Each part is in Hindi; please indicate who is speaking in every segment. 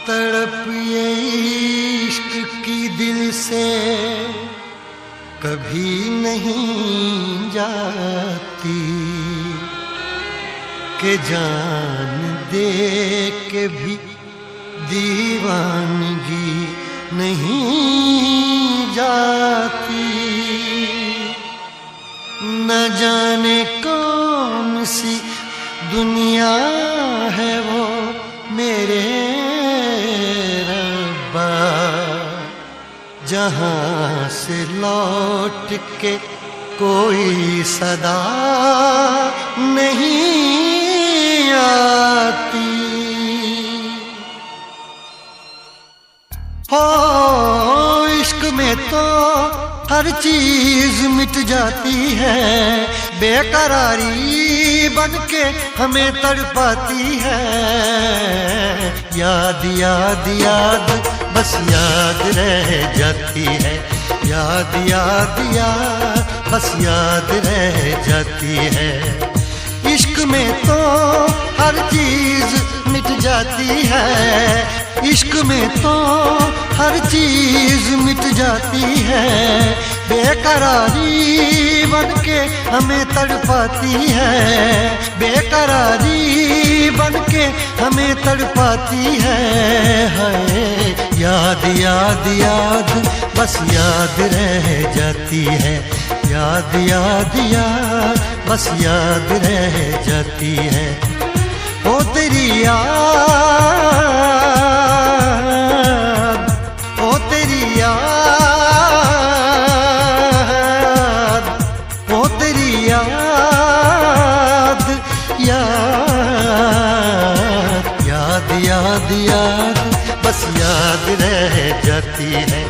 Speaker 1: तड़प ये इश्क की दिल से कभी नहीं जाती कि जान दे के भी दीवानगी नहीं जाती। न जाने कौन सी दुनिया है वो मेरे रब्बा, जहाँ से लौट के कोई सदा नहीं आती। हो इश्क में तो हर चीज मिट जाती है, बेकरारी बन के हमें तड़पाती है। याद याद याद बस याद रह जाती है, याद याद याद बस याद रह जाती है। इश्क में तो हर चीज मिट जाती है, इश्क में तो हर चीज मिट जाती है, बेकरारी बन के हमें तड़पाती है, बेकरारी बन के हमें तड़पाती है। हाय याद याद याद बस याद रह जाती है, याद याद याद बस याद रह जाती है। ओ तेरी याद, ओ तेरी याद, ओ तेरी याद, याद याद याद याद बस याद रह जाती है,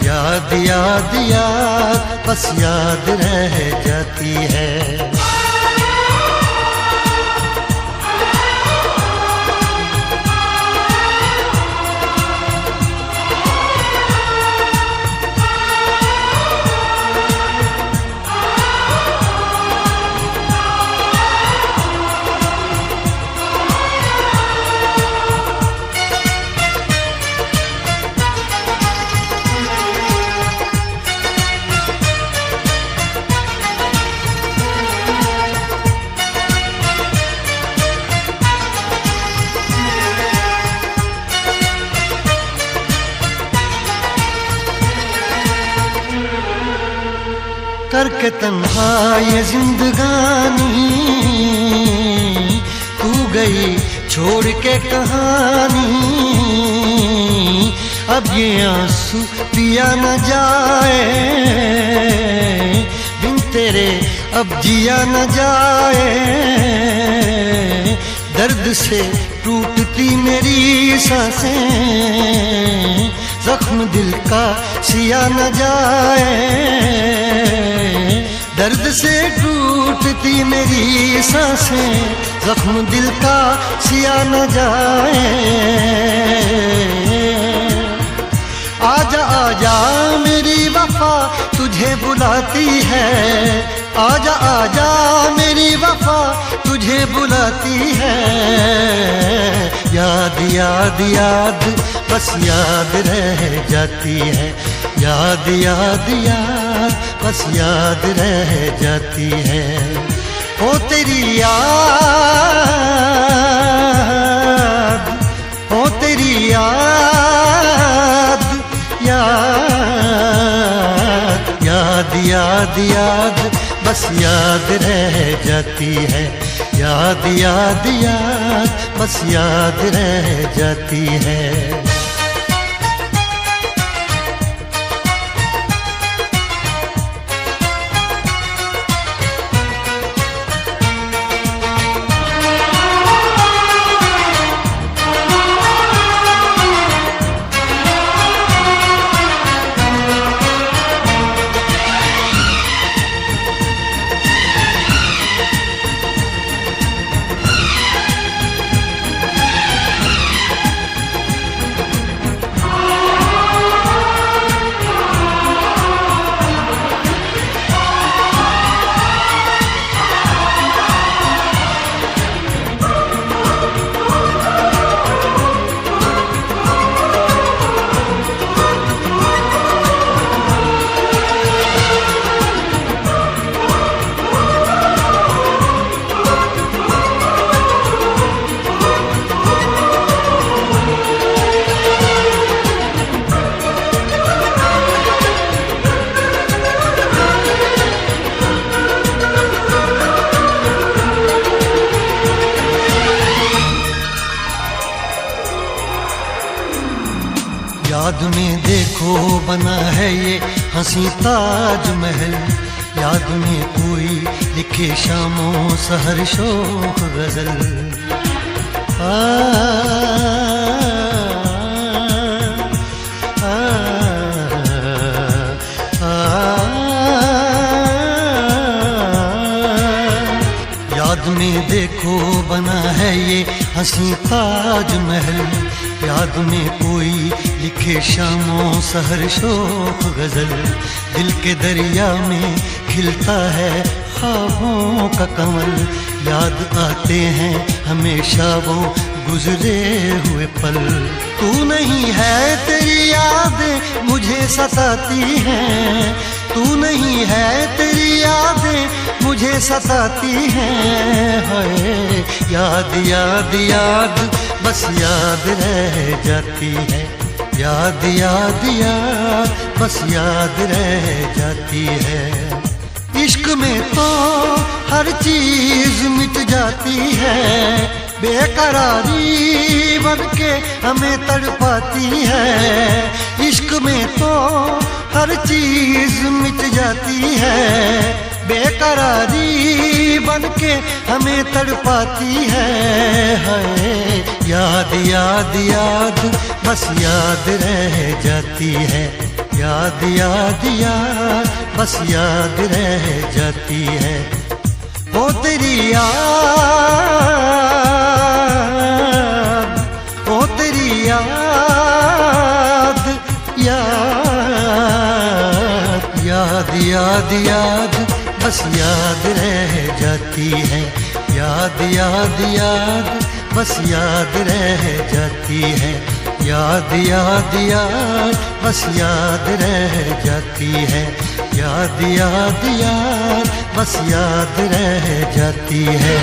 Speaker 1: याद याद याद बस याद रह जाती है। करके तन्हा ये जिंदगानी तू गई छोड़ के कहानी, अब ये आंसू पिया न जाए बिन तेरे, अब जिया न जाए। दर्द से टूटती मेरी सांसें, जख्म दिल का सिया न जाए। दर्द से टूटती मेरी सांसें, जख्म दिल का सिया न जाए। आजा आजा मेरी वफा तुझे बुलाती है, आजा आजा मेरी वफा तुझे बुलाती है। याद याद याद बस याद रह जाती है, याद याद याद बस याद रह जाती है। ओ तेरी याद, ओ तेरी याद, याद याद याद याद बस याद रह जाती है, याद याद याद बस याद रह जाती है। याद में देखो बना है ये हंसी ताजमहल, याद में कोई लिखे शामों सहर शोख गजल। याद में देखो बना है ये हंसी ताजमहल, याद में कोई लिखे शामों सहर शोख गजल। दिल के दरिया में खिलता है ख्वाबों का कमल, याद आते हैं हमेशा वो गुजरे हुए पल। तू नहीं है तेरी यादें मुझे सताती हैं, तू नहीं है तेरी यादें मुझे सताती हैं। हाय याद याद याद बस याद रह जाती है, याद याद याद बस याद रह जाती है। इश्क में तो हर चीज मिट जाती है, बेकरारी बन के हमें तड़पाती है। इश्क में तो हर चीज मिट जाती है, बेकरारी बन के हमें तड़पाती है। हाय याद याद याद बस याद रह जाती है, याद याद याद बस याद रह जाती है। वो तेरी याद, वो तेरी याद, याद याद याद याद बस याद रह जाती है, याद याद याद बस याद रह जाती है। याद याद याद बस याद रह जाती है, याद याद याद बस याद रह जाती है।